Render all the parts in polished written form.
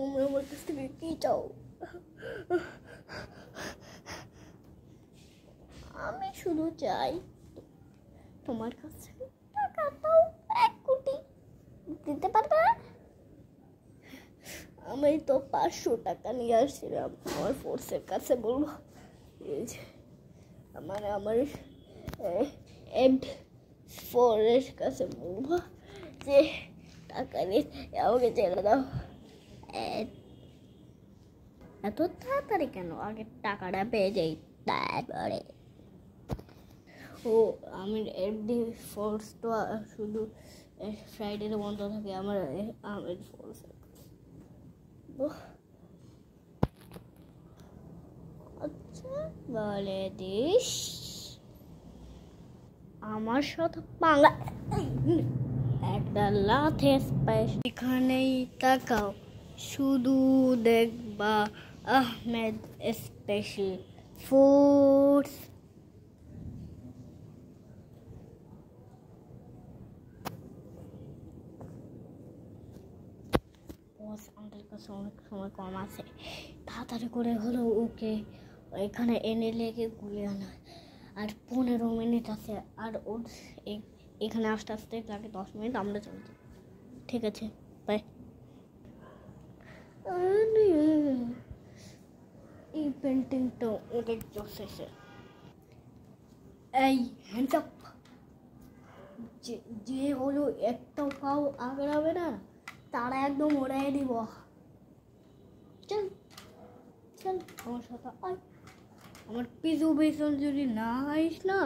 তোমরা আমার কাছ থেকে কি চাও? আমি শুধু চাই তোমার কাছ থেকে টাকা দাও, 1 কোটি দিতে পারবে? আমি তো 500 টাকা নিয়ে আসছিলাম আমার ফোর্সের কাছে, বলবো মানে আমার ফোর্সের কাছে বলবো যে টাকা নিয়ে আমাকে ছেড়ে দাও। এত তাড়াতাড়ি কেন? আগে টাকাটা পেয়ে যাই তারপরে। ও আমি এফডি ফোর্স তো শুধু ফ্রাইডেতে বন্ধ থাকে আমার ফোর্স। আচ্ছা বলে দিস আমার সাথে পাঙ্গা একটা লাথে স্পেস। এখানেই তাকাও, শুধু দেখবা আহমেদ স্পেশাল ফোর্স। আমাদের কাছে অনেক সময় কম আছে, তাড়াতাড়ি করে হলো ওকে এখানে এনে লেগে গুলে আনা। আর 15 মিনিট আছে, আর ওর এখানে আসতে আসতে লাগে 10 মিনিট। আমরা চলতে, ঠিক আছে? বাই। এই পেন্টিংটা অনেক জোসেছে। এই হ্যান্ডস আপ, যে হলো একটা পাও আগড়াবে না তারা একদম ওড়াই দিব। চল চল আমার সাথে আয়। আমার পিছু পিছন যদি না আইস না,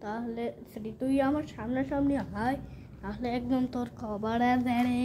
তাহলে সেটি তুই আমার সামনাসামনি হাই, তাহলে একদম তোর খবর আছে রে।